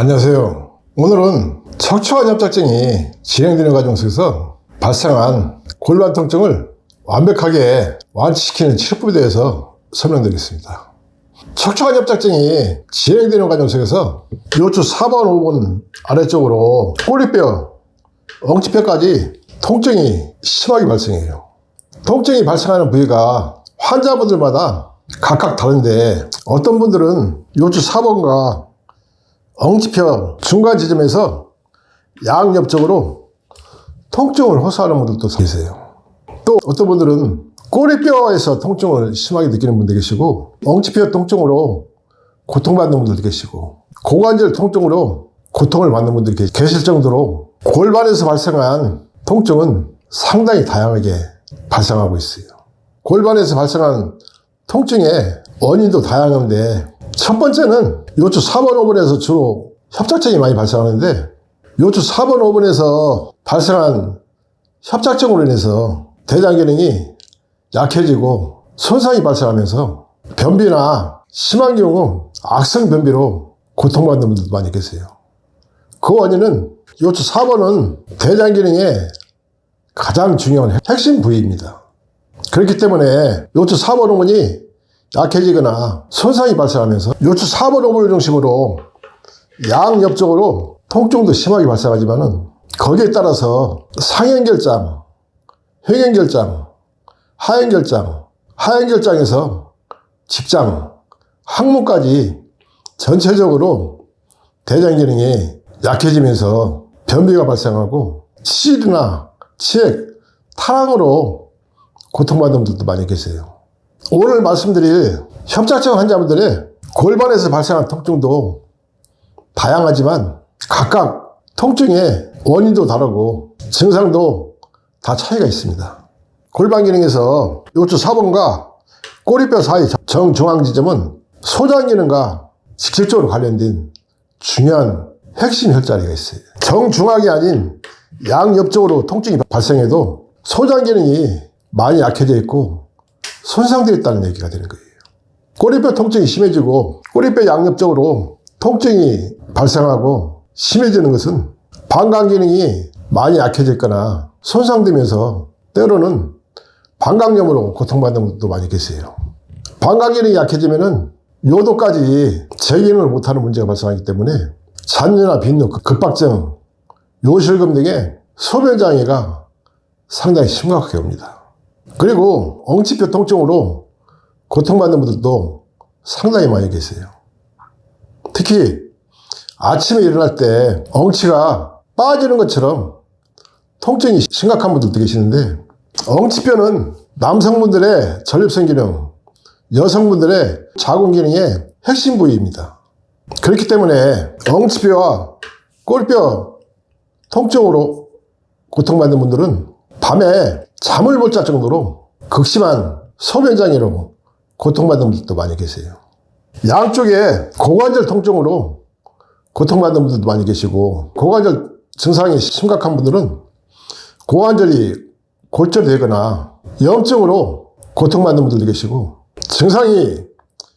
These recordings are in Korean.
안녕하세요. 오늘은 척추관 협착증이 진행되는 과정 속에서 발생한 골반 통증을 완벽하게 완치시키는 치료법에 대해서 설명드리겠습니다. 척추관 협착증이 진행되는 과정 속에서 요추 4번, 5번 아래쪽으로 꼬리뼈, 엉치뼈까지 통증이 심하게 발생해요. 통증이 발생하는 부위가 환자분들마다 각각 다른데 어떤 분들은 요추 4번과 엉치뼈 중간 지점에서 양옆쪽으로 통증을 호소하는 분들도 계세요. 또 어떤 분들은 꼬리뼈에서 통증을 심하게 느끼는 분도 계시고, 엉치뼈 통증으로 고통받는 분들도 계시고, 고관절 통증으로 고통을 받는 분들이 계실 정도로 골반에서 발생한 통증은 상당히 다양하게 발생하고 있어요. 골반에서 발생한 통증의 원인도 다양한데, 첫 번째는 요추 4번, 5번에서 주로 협착증이 많이 발생하는데, 요추 4번, 5번에서 발생한 협착증으로 인해서 대장 기능이 약해지고 손상이 발생하면서 변비나 심한 경우 악성 변비로 고통받는 분들도 많이 계세요. 그 원인은 요추 4번은 대장 기능의 가장 중요한 핵심 부위입니다. 그렇기 때문에 요추 4번, 5번이 약해지거나 손상이 발생하면서 요추 4번, 5번을 중심으로 양옆쪽으로 통증도 심하게 발생하지만은 거기에 따라서 상행결장, 회행결장, 하행결장, 하행결장에서 직장, 항문까지 전체적으로 대장 기능이 약해지면서 변비가 발생하고 치질이나 치액, 탈항으로 고통받는 분들도 많이 계세요. 오늘 말씀드릴 협착증 환자분들의 골반에서 발생한 통증도 다양하지만 각각 통증의 원인도 다르고 증상도 다 차이가 있습니다. 골반 기능에서 요추 4번과 꼬리뼈 사이 정중앙 지점은 소장 기능과 직접적으로 관련된 중요한 핵심 혈자리가 있어요. 정중앙이 아닌 양옆쪽으로 통증이 발생해도 소장 기능이 많이 약해져 있고 손상되어 있다는 얘기가 되는 거예요. 꼬리뼈 통증이 심해지고 꼬리뼈 양옆쪽으로 통증이 발생하고 심해지는 것은 방광 기능이 많이 약해졌거나 손상되면서 때로는 방광염으로 고통받는 분들도 많이 계세요. 방광 기능이 약해지면은 요도까지 재기능을 못하는 문제가 발생하기 때문에 잔뇨나 빈뇨, 급박증, 요실금 등의 소변 장애가 상당히 심각하게 옵니다. 그리고 엉치뼈 통증으로 고통받는 분들도 상당히 많이 계세요. 특히 아침에 일어날 때 엉치가 빠지는 것처럼 통증이 심각한 분들도 계시는데, 엉치뼈는 남성분들의 전립선 기능, 여성분들의 자궁 기능의 핵심 부위입니다. 그렇기 때문에 엉치뼈와 꼬리뼈 통증으로 고통받는 분들은 밤에 잠을 못 잘 정도로 극심한 소변장애로 고통받는 분들도 많이 계세요. 양쪽에 고관절 통증으로 고통받는 분들도 많이 계시고, 고관절 증상이 심각한 분들은 고관절이 골절되거나 염증으로 고통받는 분들도 계시고, 증상이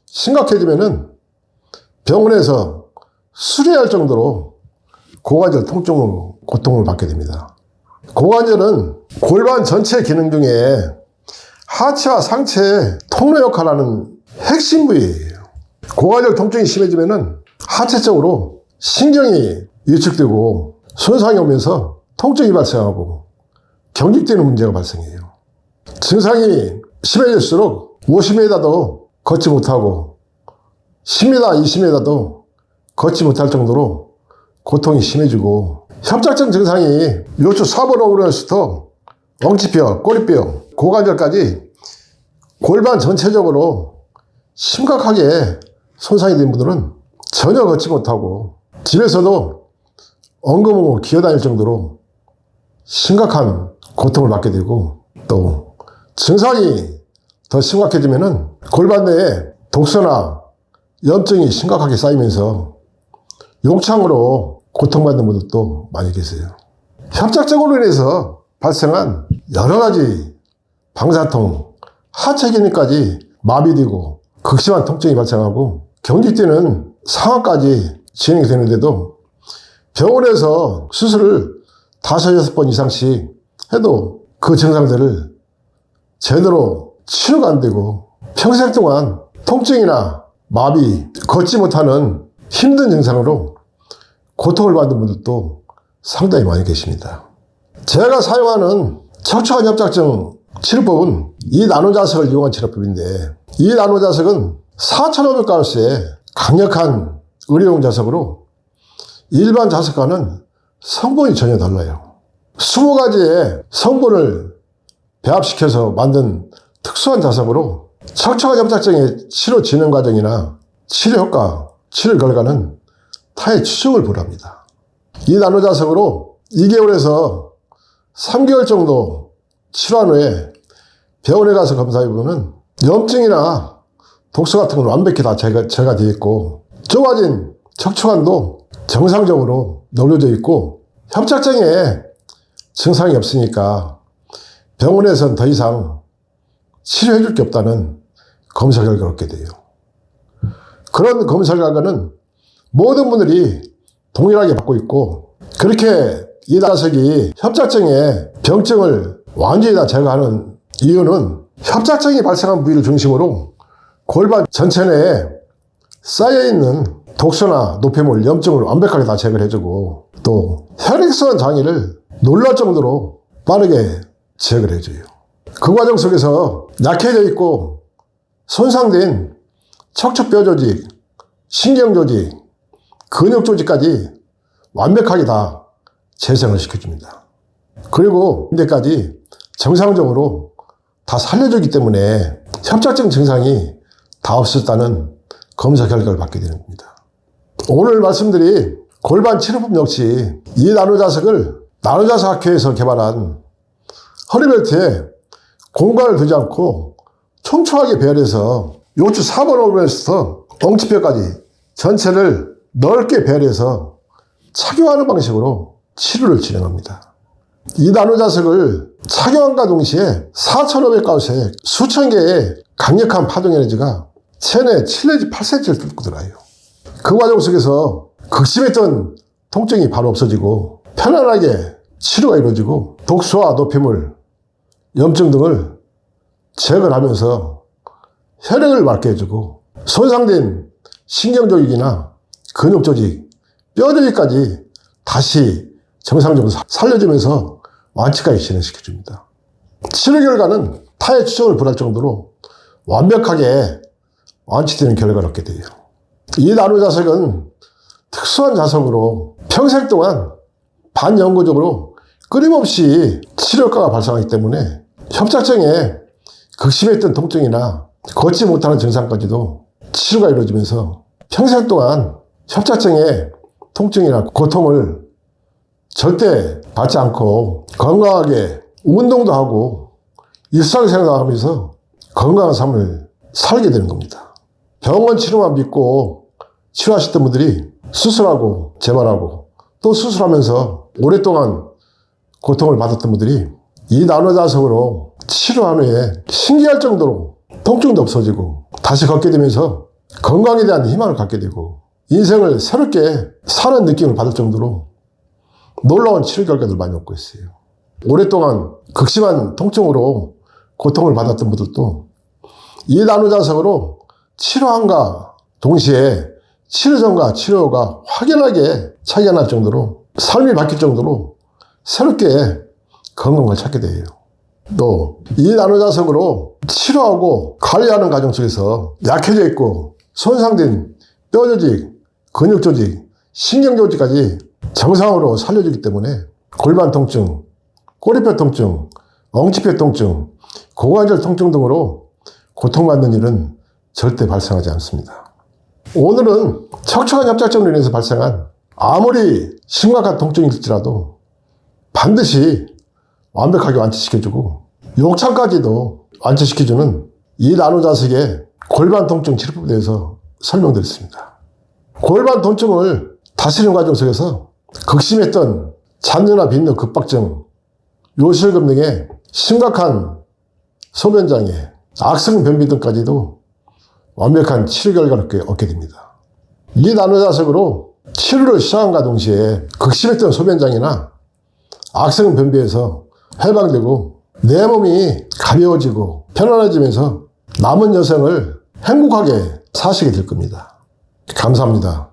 심각해지면은 병원에서 수리할 정도로 고관절 통증으로 고통을 받게 됩니다. 고관절은 골반 전체 기능 중에 하체와 상체의 통로 역할을 하는 핵심 부위예요. 고관절 통증이 심해지면은 하체적으로 신경이 위축되고 손상이 오면서 통증이 발생하고 경직되는 문제가 발생해요. 증상이 심해질수록 50m도 걷지 못하고 10m, 20m도 걷지 못할 정도로 고통이 심해지고, 협착증 증상이 요추 4번, 5번에서부터 엉치뼈, 꼬리뼈, 고관절까지 골반 전체적으로 심각하게 손상이 된 분들은 전혀 걷지 못하고 집에서도 엉거벙거 기어다닐 정도로 심각한 고통을 받게 되고, 또 증상이 더 심각해지면은 골반 내에 독소나 염증이 심각하게 쌓이면서 용창으로 고통받는 분들도 많이 계세요. 협착증으로 인해서 발생한 여러 가지 방사통, 하체 기능까지 마비되고 극심한 통증이 발생하고 경직되는 상황까지 진행이 되는데도 병원에서 수술을 5, 6번 이상씩 해도 그 증상들을 제대로 치료가 안 되고 평생 동안 통증이나 마비, 걷지 못하는 힘든 증상으로 고통을 받는 분들도 상당히 많이 계십니다. 제가 사용하는 척추관 협착증 치료법은 이 나노자석을 이용한 치료법인데, 이 나노자석은 4,500가우스의 강력한 의료용 자석으로 일반 자석과는 성분이 전혀 달라요. 20가지의 성분을 배합시켜서 만든 특수한 자석으로 척추관 협착증의 치료 진행 과정이나 치료 효과, 치료 결과는 타의 추정을 불허합니다. 이 나노자석으로 2개월에서 3개월 정도 치료한 후에 병원에 가서 검사해보면 염증이나 독소 같은 건 완벽히 다 제거되어 있고, 좁아진 척추관도 정상적으로 널려져 있고, 협착증에 증상이 없으니까 병원에서는 더 이상 치료해 줄 게 없다는 검사 결과를 얻게 돼요. 그런 검사 결과는 모든 분들이 동일하게 받고 있고, 그렇게 이 자석이 협착증의 병증을 완전히 다 제거하는 이유는 협착증이 발생한 부위를 중심으로 골반 전체 내에 쌓여있는 독소나 노폐물, 염증을 완벽하게 다 제거를 해주고, 또 혈액순환 장애를 놀랄 정도로 빠르게 제거를 해줘요. 그 과정 속에서 약해져 있고 손상된 척추뼈 조직, 신경 조직, 근육 조직까지 완벽하게 다 재생을 시켜줍니다. 그리고 근데까지 정상적으로 다 살려주기 때문에 협착증 증상이 다 없었다는 검사 결과를 받게 되는 겁니다. 오늘 말씀드린 골반 치료법 역시 이 나노자석을 나노자석 학회에서 개발한 허리벨트에 공간을 두지 않고 촘촘하게 배열해서 요추 4번 오면서 엉치뼈까지 전체를 넓게 배열해서 착용하는 방식으로 치료를 진행합니다. 이 나노자석을 착용함과 동시에 4,500가우스의 수천 개의 강력한 파동 에너지가 체내 7내지 8cm를 뚫고 들어가요. 그 과정 속에서 극심했던 통증이 바로 없어지고 편안하게 치료가 이루어지고 독소와 노폐물, 염증 등을 제거를 하면서 혈액을 맑게 해주고 손상된 신경조직이나 근육조직, 뼈조직까지 다시 정상적으로 살려주면서 완치까지 진행시켜줍니다. 치료 결과는 타의 추정을 불할 정도로 완벽하게 완치되는 결과를 얻게 돼요. 이 나노자석은 특수한 자석으로 평생 동안 반영구적으로 끊임없이 치료 효과가 발생하기 때문에 협착증에 극심했던 통증이나 걷지 못하는 증상까지도 치료가 이루어지면서 평생 동안 협착증의 통증이나 고통을 절대 받지 않고 건강하게 운동도 하고 일상생활하면서 건강한 삶을 살게 되는 겁니다. 병원 치료만 믿고 치료하셨던 분들이 수술하고 재발하고 또 수술하면서 오랫동안 고통을 받았던 분들이 이 나노자석으로 치료한 후에 신기할 정도로 통증도 없어지고 다시 걷게 되면서 건강에 대한 희망을 갖게 되고 인생을 새롭게 사는 느낌을 받을 정도로 놀라운 치료 결과를 많이 얻고 있어요. 오랫동안 극심한 통증으로 고통을 받았던 분들도 이 나노자석으로 치료함과 동시에 치료 전과 치료 후가 확연하게 차이가 날 정도로 삶이 바뀔 정도로 새롭게 건강을 찾게 돼요. 또 이 나노자석으로 치료하고 관리하는 과정 속에서 약해져 있고 손상된 뼈조직, 근육조직, 신경조직까지 정상으로 살려주기 때문에 골반 통증, 꼬리뼈 통증, 엉치뼈 통증, 고관절 통증 등으로 고통받는 일은 절대 발생하지 않습니다. 오늘은 척추관 협착증으로 인해서 발생한 아무리 심각한 통증일지라도 반드시 완벽하게 완치시켜주고 욕창까지도 완치시켜주는 이 나노자석의 골반 통증 치료법에 대해서 설명드렸습니다. 골반 통증을 다스리는 과정 속에서 극심했던 잔류나 빈뇨, 급박증, 요실금 등의 심각한 소변장애, 악성 변비 등까지도 완벽한 치료 결과를 얻게 됩니다. 이 나노자석으로 치료를 시작함과 동시에 극심했던 소변장이나 악성 변비에서 해방되고 내 몸이 가벼워지고 편안해지면서 남은 여생을 행복하게 사시게 될 겁니다. 감사합니다.